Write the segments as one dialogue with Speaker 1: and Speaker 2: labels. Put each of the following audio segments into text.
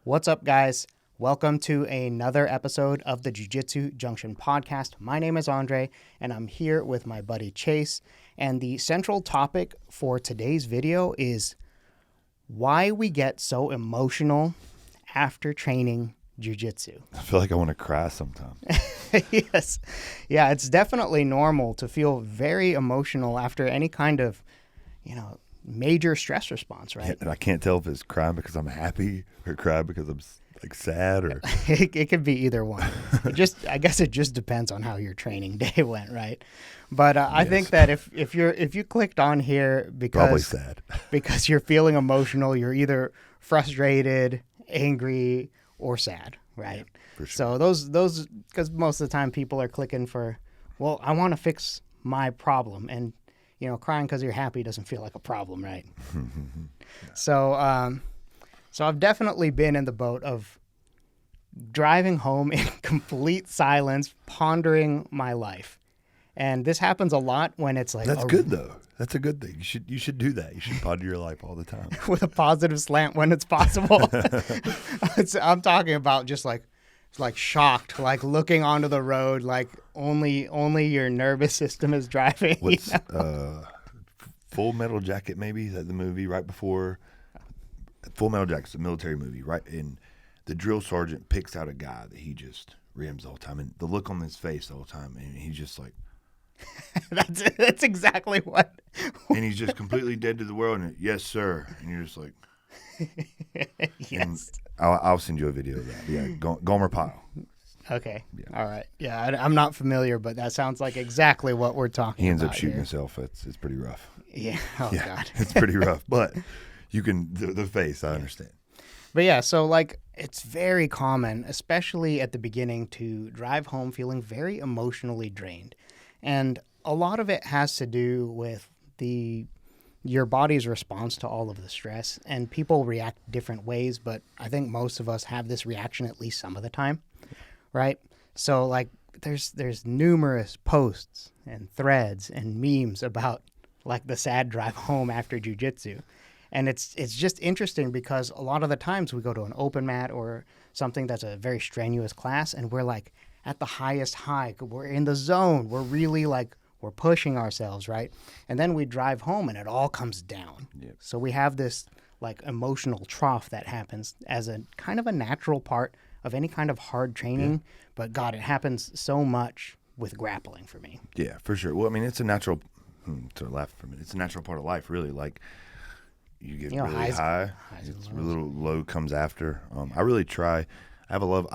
Speaker 1: What's up, guys? Welcome to another episode of the Jiu Jitsu Junction podcast. My name is Andre, and I'm here with my buddy Chase. And the central topic for today's video is why we get so emotional after training Jiu Jitsu.
Speaker 2: I feel like I want to cry sometimes.
Speaker 1: Yes. Yeah, it's definitely normal to feel very emotional after any kind of, major stress response, right?
Speaker 2: Yeah, and I can't tell if it's crying because I'm happy or crying because I'm like sad or
Speaker 1: it could be either one. I guess it just depends on how your training day went, right? But
Speaker 2: yes.
Speaker 1: I think that if you clicked on here
Speaker 2: probably
Speaker 1: because
Speaker 2: sad
Speaker 1: because you're feeling emotional, you're either frustrated, angry, or sad, right?
Speaker 2: Yeah, for sure.
Speaker 1: So those because most of the time people are clicking for, well, I want to fix my problem, and crying because you're happy doesn't feel like a problem, right?
Speaker 2: Yeah.
Speaker 1: So I've definitely been in the boat of driving home in complete silence, pondering my life. And this happens a lot when it's like...
Speaker 2: That's good, though. That's a good thing. You should do that. You should ponder your life all the time.
Speaker 1: With a positive slant when it's possible. I'm talking about just like shocked, like looking onto the road, like only your nervous system is driving.
Speaker 2: What's Full Metal Jacket, maybe? Is that the movie right before... Full Metal Jacket's a military movie, right? And the drill sergeant picks out a guy that he just rims the whole time, and the look on his face the whole time, and he's just like,
Speaker 1: that's exactly what.
Speaker 2: And he's just completely dead to the world, and yes, sir, and you're just like,
Speaker 1: yes.
Speaker 2: I'll send you a video of that. Yeah, Gomer Pyle.
Speaker 1: Okay.
Speaker 2: Yeah.
Speaker 1: All right. Yeah, I'm not familiar, but that sounds like exactly what we're talking about.
Speaker 2: He ends up shooting
Speaker 1: here.
Speaker 2: himself. It's pretty rough.
Speaker 1: Yeah. Oh
Speaker 2: yeah,
Speaker 1: God.
Speaker 2: It's pretty rough, but. You can, the face, I understand.
Speaker 1: But yeah, so it's very common, especially at the beginning, to drive home feeling very emotionally drained. And a lot of it has to do with your body's response to all of the stress. And people react different ways, but I think most of us have this reaction at least some of the time, right? So there's numerous posts and threads and memes about the sad drive home after jiu-jitsu. And it's just interesting because a lot of the times we go to an open mat or something that's a very strenuous class, and we're at the highest high. We're in the zone. We're really we're pushing ourselves, right? And then we drive home and it all comes down.
Speaker 2: Yep.
Speaker 1: So we have this emotional trough that happens as a kind of a natural part of any kind of hard training. Yeah. But God, it happens so much with grappling for me.
Speaker 2: Yeah, for sure. Well, I mean, it's a natural, to laugh for a minute, it's a natural part of life, really. You get really high, it's a little low comes after. I really try. I love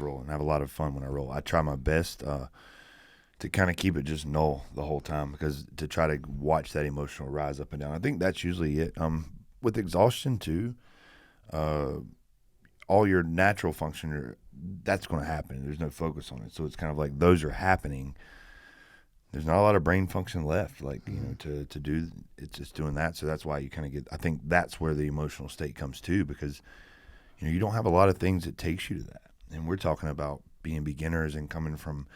Speaker 2: rolling. I have a lot of fun when I roll. I try my best to kind of keep it just null the whole time, because to try to watch that emotional rise up and down. I think that's usually it. With exhaustion too, all your natural function, that's going to happen. There's no focus on it, so it's kind of like those are happening. There's not a lot of brain function left, to do. It's just doing that. So that's why you kind of get. I think that's where the emotional state comes too, because you don't have a lot of things that takes you to that. And we're talking about being beginners and coming from,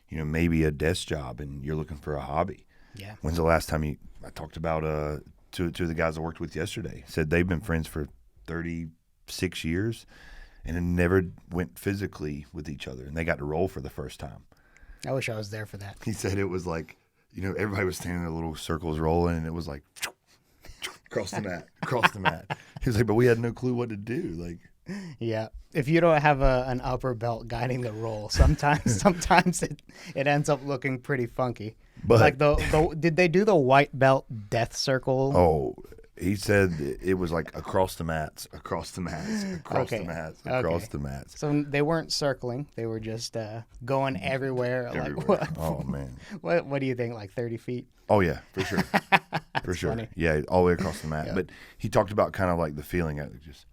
Speaker 2: maybe a desk job, and you're looking for a hobby.
Speaker 1: Yeah.
Speaker 2: When's the last time I talked about two of the guys I worked with yesterday? Said they've been friends for 36 years, and it never went physically with each other, and they got to roll for the first time.
Speaker 1: I wish I was there for that.
Speaker 2: He said it was everybody was standing in little circles rolling, and it was across the mat. He was like, but we had no clue what to do.
Speaker 1: Yeah. If you don't have an upper belt guiding the roll, sometimes it ends up looking pretty funky. But did they do the white belt death circle?
Speaker 2: Oh, he said it was across the mats, across the mats, across the mats, across the mats.
Speaker 1: So they weren't circling; they were just going everywhere.
Speaker 2: Oh man!
Speaker 1: What do you think? 30 feet?
Speaker 2: Oh yeah, for sure, for sure.
Speaker 1: Funny.
Speaker 2: Yeah, all the way across the mat.
Speaker 1: Yep.
Speaker 2: But he talked about kind of the feeling of just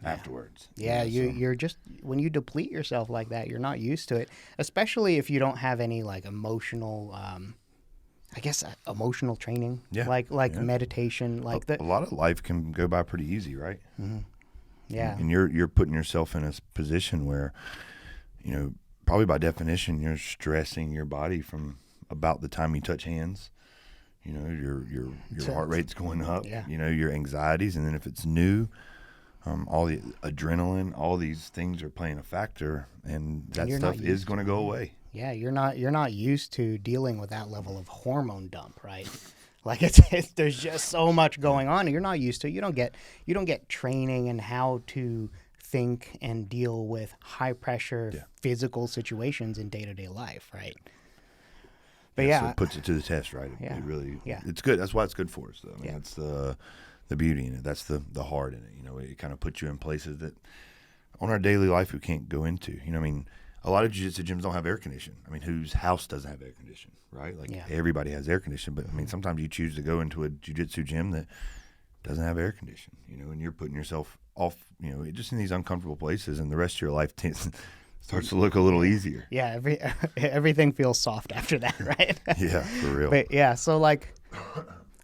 Speaker 2: afterwards.
Speaker 1: Yeah, you're just when you deplete yourself like that, you're not used to it, especially if you don't have any emotional. Emotional training, meditation,
Speaker 2: a lot of life can go by pretty easy, right?
Speaker 1: Mm-hmm. Yeah,
Speaker 2: and you're putting yourself in a position where, probably by definition, you're stressing your body from about the time you touch hands. Your heart rate's going up.
Speaker 1: Yeah.
Speaker 2: Your anxieties, and then if it's new, all the adrenaline, all these things are playing a factor, and that
Speaker 1: you're
Speaker 2: stuff
Speaker 1: not
Speaker 2: is
Speaker 1: used
Speaker 2: going to go away.
Speaker 1: Yeah, you're not used to dealing with that level of hormone dump, right? Like it's there's just so much going on, and you're not used to. You don't get training in how to think and deal with high pressure physical situations in day-to-day life, right? But
Speaker 2: So it puts it to the test, right? It really, it's good. That's why it's good for us, though. I mean, that's the beauty in it. That's the heart in it. You know, it kind of puts you in places that on our daily life we can't go into. You know, I mean, a lot of jiu-jitsu gyms don't have air conditioning. I mean, whose house doesn't have air conditioning, right? Like everybody has air conditioning, but I mean, sometimes you choose to go into a jiu-jitsu gym that doesn't have air conditioning, you know, and you're putting yourself off, you know, just in these uncomfortable places, and the rest of your life starts to look a little easier.
Speaker 1: Yeah, everything feels soft after that, right?
Speaker 2: Yeah, for real.
Speaker 1: But yeah, so like,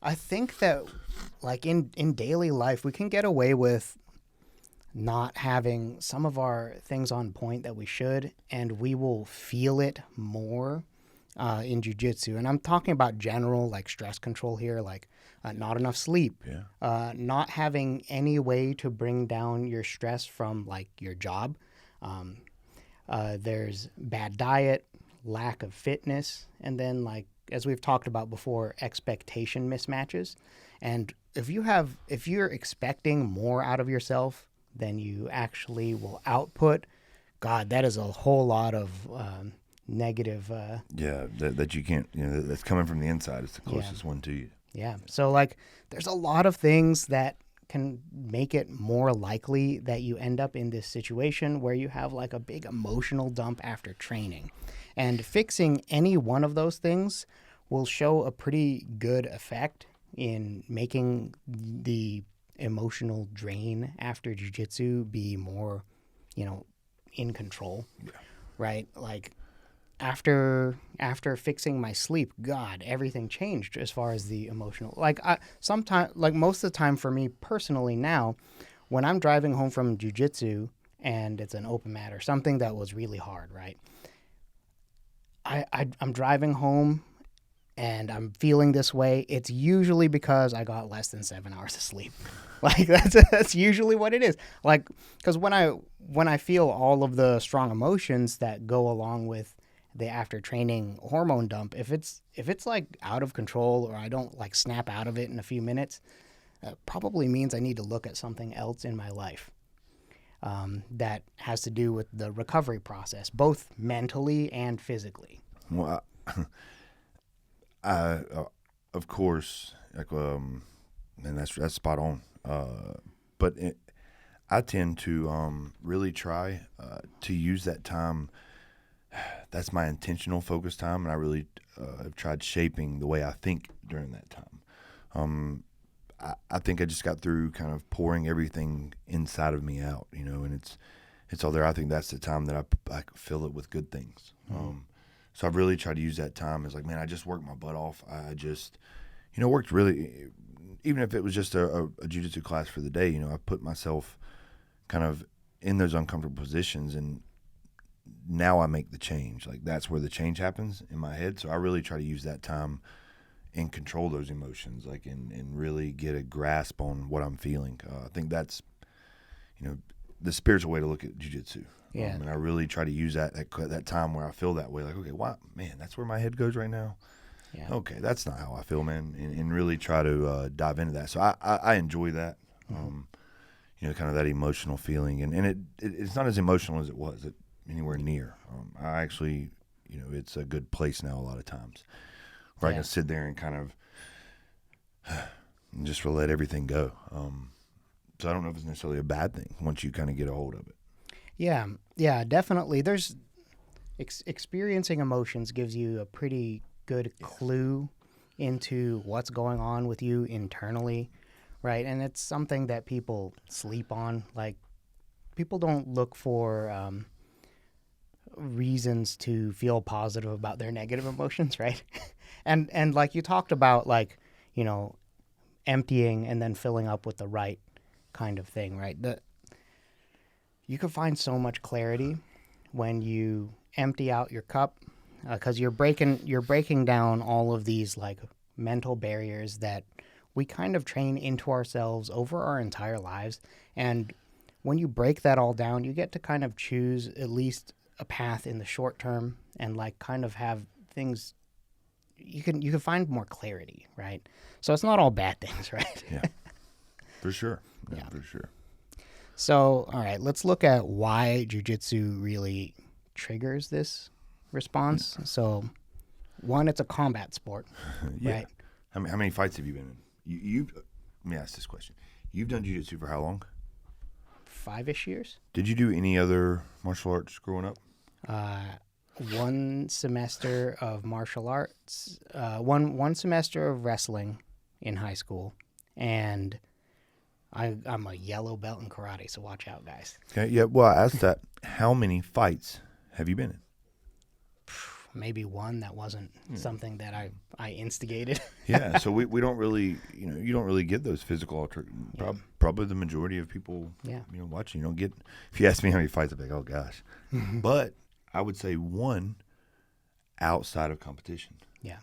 Speaker 1: I think that like in daily life, we can get away with not having some of our things on point that we should, and we will feel it more in jiu-jitsu. And I'm talking about general like stress control here, like not enough sleep, not having any way to bring down your stress from like your job. There's bad diet, lack of fitness, and then like as we've talked about before, expectation mismatches. And if you're expecting more out of yourself than you actually will output, God, that is a whole lot of negative.
Speaker 2: That you can't, you know, that's coming from the inside. It's the closest one to you.
Speaker 1: Yeah. So like, there's a lot of things that can make it more likely that you end up in this situation where you have like a big emotional dump after training. And fixing any one of those things will show a pretty good effect in making the emotional drain after jiu-jitsu be more, you know, in control, right? Like after fixing my sleep, God, everything changed as far as the emotional. Like most of the time for me personally now, when I'm driving home from jiu-jitsu and it's an open mat or something that was really hard, right? I'm driving home and I'm feeling this way. It's usually because I got less than 7 hours of sleep. Like that's usually what it is. Like, because when I feel all of the strong emotions that go along with the after training hormone dump, if it's like out of control or I don't like snap out of it in a few minutes, probably means I need to look at something else in my life that has to do with the recovery process, both mentally and physically.
Speaker 2: Well, I of course, like, and that's spot on. But I tend to really try to use that time. That's my intentional focus time, and I really have tried shaping the way I think during that time. I think I just got through kind of pouring everything inside of me out, you know, and it's all there. I think that's the time that I fill it with good things. So I've really tried to use that time as like, man, I just worked my butt off. I just, you know, worked really, even if it was just a jiu-jitsu class for the day, you know, I put myself kind of in those uncomfortable positions, and now I make the change. Like that's where the change happens in my head. So I really try to use that time and control those emotions, like and really get a grasp on what I'm feeling. I think that's, you know, the spiritual way to look at jiu-jitsu.
Speaker 1: Yeah.
Speaker 2: And I really try to use that time where I feel that way. Like, okay, wow, man, that's where my head goes right now. Yeah. Okay, that's not how I feel, man. And really try to dive into that. So I enjoy that. You know, kind of that emotional feeling. And it's not as emotional as it was anywhere near. I actually, you know, it's a good place now a lot of times where I can sit there and kind of and just let everything go. So I don't know if it's necessarily a bad thing once you kind of get a hold of it.
Speaker 1: Yeah, definitely. There's experiencing emotions gives you a pretty good clue into what's going on with you internally, right? And it's something that people sleep on. Like, people don't look for reasons to feel positive about their negative emotions, right? and like you talked about, like, you know, emptying and then filling up with the right kind of thing, right? You can find so much clarity when you empty out your cup, because you're breaking down all of these like mental barriers that we kind of train into ourselves over our entire lives. And when you break that all down, you get to kind of choose at least a path in the short term and like kind of have things you can find more clarity, right? So it's not all bad things, right?
Speaker 2: Yeah. For sure.
Speaker 1: Yeah.
Speaker 2: For sure.
Speaker 1: So, all right, let's look at why jiu-jitsu really triggers this response. So, one, it's a combat sport,
Speaker 2: Yeah.
Speaker 1: right?
Speaker 2: How many fights have you been in? Let me ask this question. You've done jiu-jitsu for how long?
Speaker 1: 5-ish years.
Speaker 2: Did you do any other martial arts growing up?
Speaker 1: 1 semester of martial arts, one semester of wrestling in high school, and I'm a yellow belt in karate, so watch out, guys.
Speaker 2: Okay. Yeah. Well, I asked that. How many fights have you been in?
Speaker 1: Maybe 1 that wasn't something that I instigated.
Speaker 2: Yeah. So we don't really, you don't really get those physical probably the majority of people, watching. You don't get. If you ask me how many fights, I'd be like, oh gosh. But I would say 1 outside of competition.
Speaker 1: Yeah.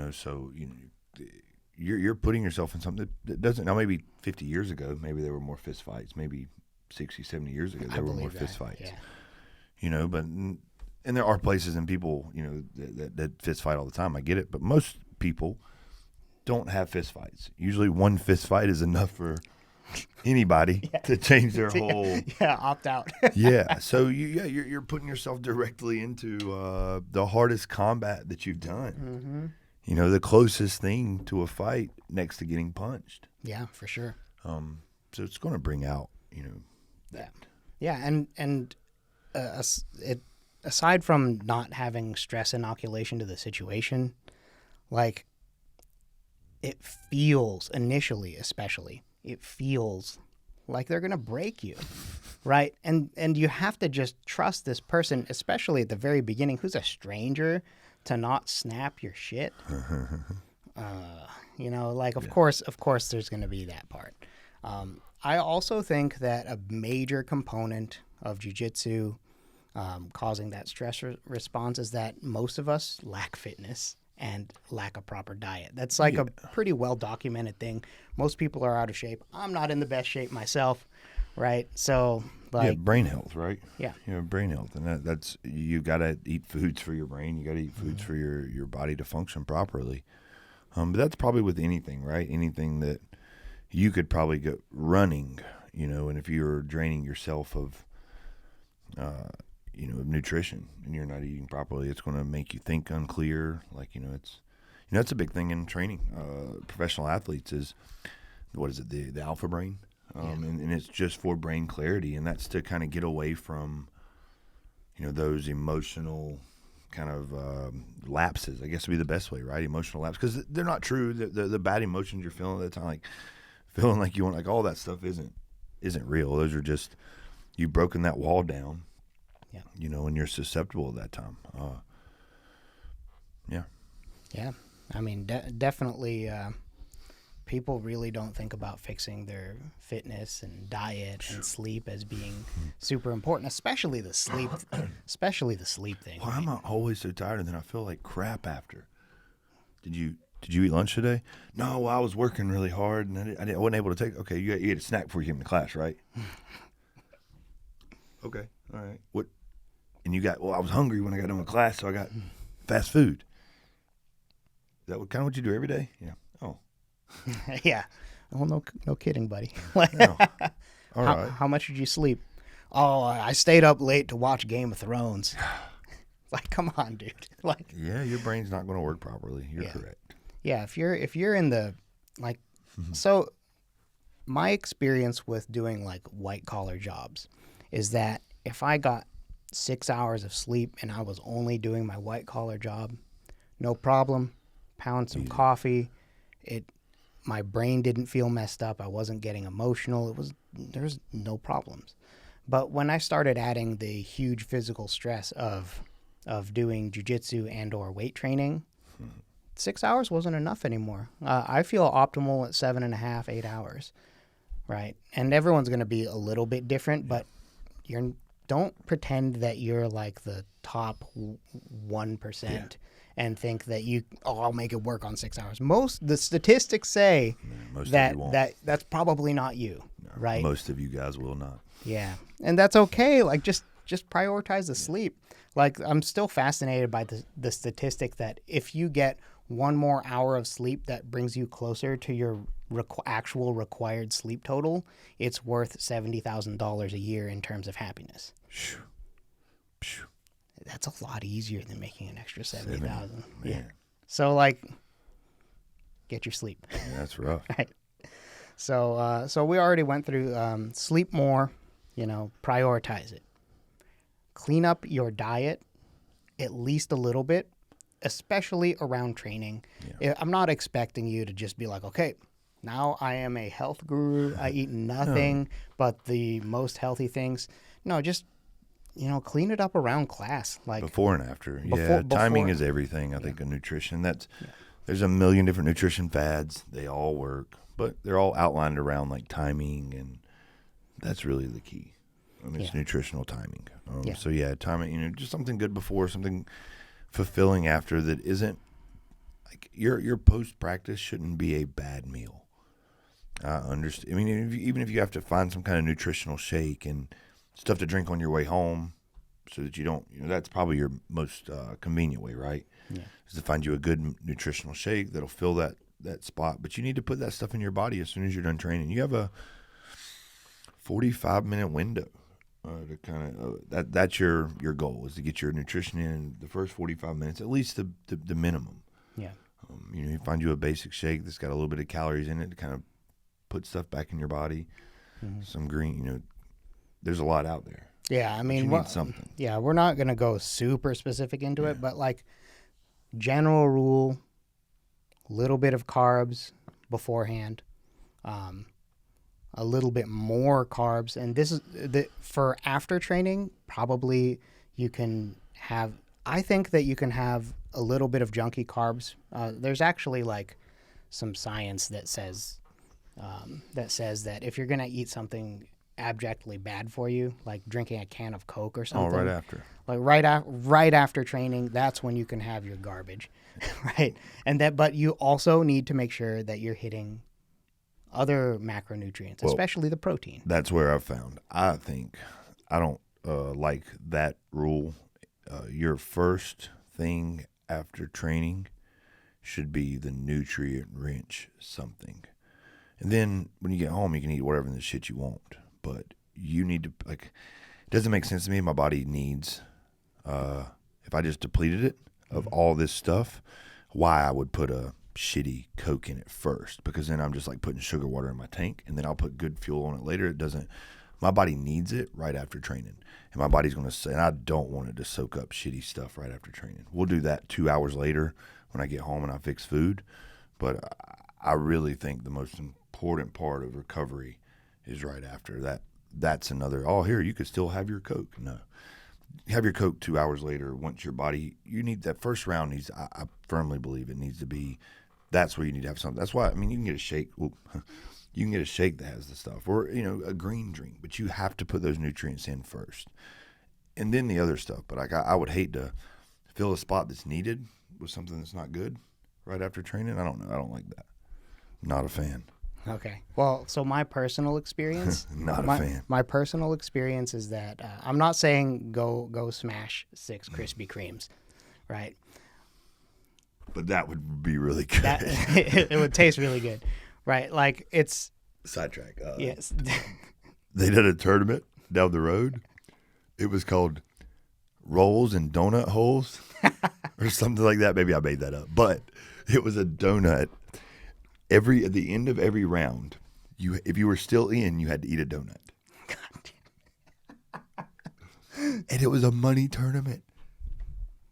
Speaker 2: So you're putting yourself in something that doesn't. Now maybe 50 years ago, maybe there were more fist fights. Maybe 60, 70 years ago, there were more fist fights.
Speaker 1: Yeah.
Speaker 2: But and there are places and people, that fist fight all the time. I get it, but most people don't have fist fights. Usually, 1 fist fight is enough for anybody to change their whole.
Speaker 1: Yeah, opt out.
Speaker 2: Yeah. So you're putting yourself directly into the hardest combat that you've done.
Speaker 1: Mm-hmm.
Speaker 2: The closest thing to a fight next to getting punched.
Speaker 1: Yeah, for sure.
Speaker 2: So it's going to bring out, that.
Speaker 1: Yeah, and aside from not having stress inoculation to the situation, like it feels initially, especially, it feels like they're going to break you, right? And you have to just trust this person, especially at the very beginning, who's a stranger, to not snap your shit. Of course there's going to be that part. I also think that a major component of jiu-jitsu causing that stress response is that most of us lack fitness and lack a proper diet. That's like a pretty well-documented thing. Most people are out of shape. I'm not in the best shape myself, right? So,
Speaker 2: brain health, right?
Speaker 1: Yeah.
Speaker 2: Brain health. And that's, you got to eat foods for your brain. You got to eat foods for your body to function properly. But that's probably with anything, right? Anything that you could probably go running, and if you're draining yourself of nutrition and you're not eating properly, it's going to make you think unclear. It's a big thing in training. Professional athletes is, what is it? The alpha brain. And it's just for brain clarity. And that's to kind of get away from, those emotional kind of lapses, I guess would be the best way, right? Emotional lapses. Because they're not true. The bad emotions you're feeling at the time, like feeling like you want, like all that stuff isn't real. Those are just, you've broken that wall down. Yeah. And you're susceptible at that time. Yeah. Yeah.
Speaker 1: I mean, definitely people really don't think about fixing their fitness and diet and sleep as being super important, especially the sleep thing.
Speaker 2: Well, I'm always so tired, and then I feel like crap after. Did you eat lunch today? No, I was working really hard, and I wasn't able to take. Okay, you ate a snack before you came to class, right? Okay, all right. What? And you got? Well, I was hungry when I got done with class, so I got fast food. Is that what you do every day? Yeah. Oh.
Speaker 1: Yeah. Well, no kidding, buddy.
Speaker 2: No. All right.
Speaker 1: How much did you sleep? Oh, I stayed up late to watch Game of Thrones. Come on, dude.
Speaker 2: Yeah, your brain's not going to work properly. You're correct.
Speaker 1: Yeah, if you're in the so my experience with doing white collar jobs is that if I got 6 hours of sleep and I was only doing my white collar job, no problem. Pound some coffee. My brain didn't feel messed up. I wasn't getting emotional. There's no problems. But when I started adding the huge physical stress of doing jiu-jitsu and or weight training, 6 hours wasn't enough anymore. I feel optimal at 7.5, 8 hours, right? And everyone's going to be a little bit different, but don't pretend that you're like the top 1% and think that I'll make it work on 6 hours. The statistics say
Speaker 2: Most
Speaker 1: that
Speaker 2: of you won't.
Speaker 1: that's probably not you, right?
Speaker 2: Most of you guys will not.
Speaker 1: Yeah, and that's okay. Like just prioritize the sleep. Like I'm still fascinated by the statistic that if you get one more hour of sleep that brings you closer to your actual required sleep total, it's worth $70,000 a year in terms of happiness. That's a lot easier than making an extra 70,000. Yeah. So like, get your sleep.
Speaker 2: Yeah, that's rough.
Speaker 1: Right. So we already went through sleep more. Prioritize it. Clean up your diet at least a little bit, especially around training. Yeah. I'm not expecting you to just be like, okay, now I am a health guru. I eat nothing but the most healthy things. No, just clean it up around class, like
Speaker 2: before and after. Timing is everything. I think in nutrition, there's a million different nutrition fads. They all work, but they're all outlined around like timing, and that's really the key. It's nutritional timing. So timing. Just something good before, something fulfilling after. That isn't like your post practice shouldn't be a bad meal. I understand. I mean, even if you have to find some kind of nutritional shake and stuff to drink on your way home so that you don't, that's probably your most convenient way, right? Yeah. Is to find you a good nutritional shake that'll fill that spot. But you need to put that stuff in your body as soon as you're done training. You have a 45-minute window to kind of, that's your goal, is to get your nutrition in the first 45 minutes, at least the minimum. Yeah. You find you a basic shake that's got a little bit of calories in it to kind of put stuff back in your body. Mm-hmm. Some green, there's a lot out there.
Speaker 1: Yeah, I mean,
Speaker 2: you need something.
Speaker 1: Yeah, we're not going to go super specific into it, but like general rule, little bit of carbs beforehand, a little bit more carbs, and this is for after training. Probably you can have. I think that you can have a little bit of junky carbs. There's actually like some science that says that if you're going to eat something abjectly bad for you, like drinking a can of Coke or something.
Speaker 2: Oh, right after.
Speaker 1: Like right after training, that's when you can have your garbage, right? But you also need to make sure that you're hitting other macronutrients, especially the protein.
Speaker 2: That's where I've found. I think I don't like that rule. Your first thing after training should be the nutrient-rich something. And then when you get home, you can eat whatever the shit you want. But you need to, like, it doesn't make sense to me. My body needs, if I just depleted it of all this stuff, why I would put a shitty Coke in it first. Because then I'm just like putting sugar water in my tank, and then I'll put good fuel on it later. It doesn't, my body needs it right after training. And my body's going to say, and I don't want it to soak up shitty stuff right after training. We'll do that 2 hours later when I get home and I fix food. But I really think the most important part of recovery is right after that. That's another, here, you could still have your Coke. No. Have your Coke 2 hours later. Once your body, you need that first round needs, I firmly believe it needs to be, that's where you need to have something. That's why, I mean, you can get a shake. You can get a shake that has the stuff, or, a green drink, but you have to put those nutrients in first and then the other stuff. But like, I would hate to fill a spot that's needed with something that's not good right after training. I don't know. I don't like that. Not a fan.
Speaker 1: Okay. Well, so my personal experience,
Speaker 2: not a fan.
Speaker 1: My personal experience is that I'm not saying go smash 6 Krispy Kremes, right?
Speaker 2: But that would be really good.
Speaker 1: It would taste really good, right? Like it's
Speaker 2: sidetrack.
Speaker 1: Yes.
Speaker 2: They did a tournament down the road. It was called Rolls and Donut Holes or something like that. Maybe I made that up, but it was a donut. At the end of every round, if you were still in, you had to eat a donut. And it was a money tournament.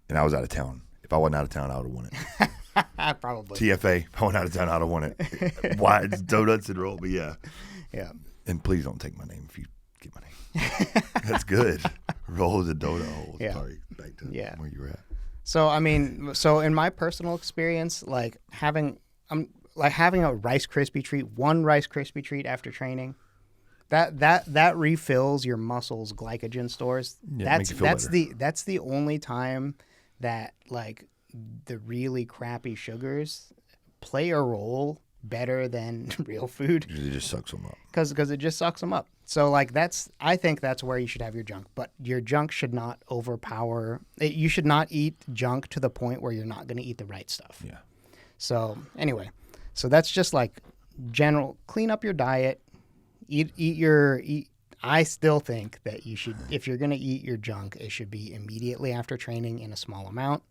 Speaker 2: And I was out of town. If I wasn't out of town, I would have won it.
Speaker 1: Probably.
Speaker 2: TFA, if I wasn't out of town, I would have won it. Why? It's donuts and roll, but yeah.
Speaker 1: Yeah.
Speaker 2: And please don't take my name if you get my name. That's good. Rolls and donut holes.
Speaker 1: Yeah.
Speaker 2: Sorry, back to where you were at.
Speaker 1: So, I mean, in my personal experience, like having a Rice Krispie treat, one Rice Krispie treat after training, that refills your muscles' glycogen stores.
Speaker 2: Yeah,
Speaker 1: that's the only time that like the really crappy sugars play a role better than real food.
Speaker 2: It just sucks them up.
Speaker 1: Because it just sucks them up. So like I think that's where you should have your junk. But your junk should not overpower. You should not eat junk to the point where you're not going to eat the right stuff.
Speaker 2: Yeah.
Speaker 1: So anyway, so that's just like general. Clean up your diet. Eat. I still think that you should, if you're going to eat your junk, it should be immediately after training in a small amount.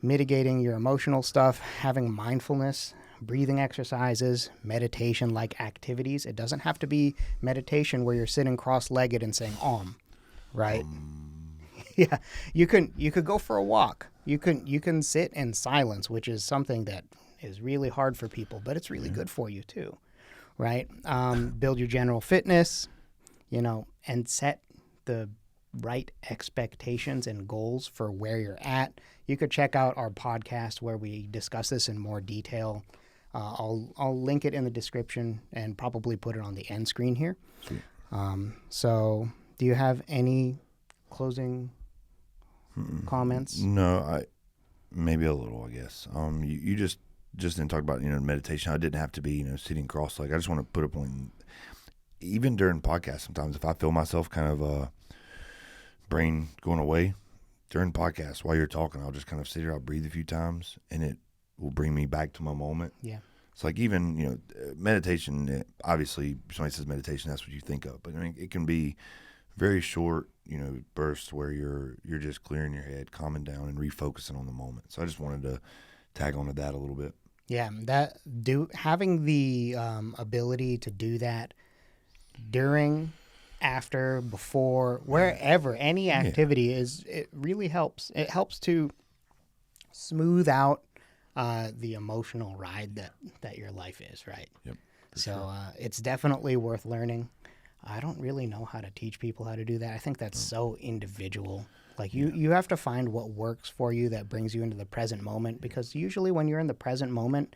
Speaker 1: Mitigating your emotional stuff, having mindfulness, breathing exercises, meditation-like activities. It doesn't have to be meditation where you're sitting cross-legged and saying right? Yeah, you could go for a walk. You can sit in silence, which is something that is really hard for people, but it's really good for you too, right? Build your general fitness, and set the right expectations and goals for where you're at. You could check out our podcast where we discuss this in more detail. I'll link it in the description and probably put it on the end screen here.
Speaker 2: Sweet.
Speaker 1: So do you have any closing comments?
Speaker 2: No, maybe a little, I guess. You just didn't talk about, meditation. I didn't have to be, sitting cross-legged. I just want to put a point, even during podcasts, sometimes if I feel myself kind of brain going away during podcasts while you're talking, I'll just kind of sit here, I'll breathe a few times, and it will bring me back to my moment.
Speaker 1: Yeah.
Speaker 2: It's like even, meditation, obviously somebody says meditation, that's what you think of. But I mean, it can be very short, bursts where you're just clearing your head, calming down, and refocusing on the moment. So I just wanted to tag onto that a little bit.
Speaker 1: Yeah, having the ability to do that during, after, before, wherever, any activity it really helps. It helps to smooth out the emotional ride that your life is, right?
Speaker 2: Yep.
Speaker 1: So it's definitely worth learning. I don't really know how to teach people how to do that. I think that's so individual. Like you have to find what works for you that brings you into the present moment, because usually when you're in the present moment,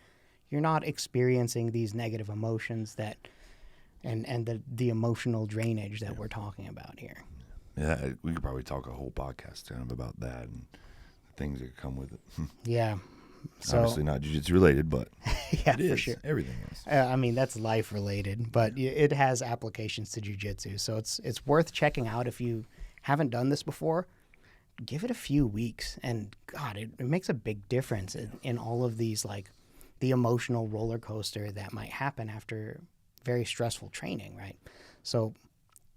Speaker 1: you're not experiencing these negative emotions and the emotional drainage that we're talking about here.
Speaker 2: Yeah, we could probably talk a whole podcast kind of about that and the things that come with it.
Speaker 1: Yeah. So,
Speaker 2: obviously not jiu-jitsu related, but
Speaker 1: yeah,
Speaker 2: it is.
Speaker 1: For sure.
Speaker 2: Everything is.
Speaker 1: I mean, that's life related, but it has applications to jiu-jitsu. So it's worth checking out if you haven't done this before. Give it a few weeks, and God, it makes a big difference in all of these, like the emotional roller coaster that might happen after very stressful training, right? So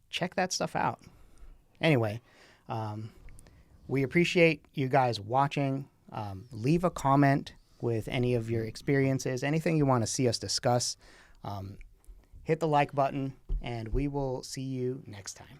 Speaker 1: check that stuff out. Anyway, we appreciate you guys watching. Leave a comment with any of your experiences, anything you want to see us discuss. Hit the like button, and we will see you next time.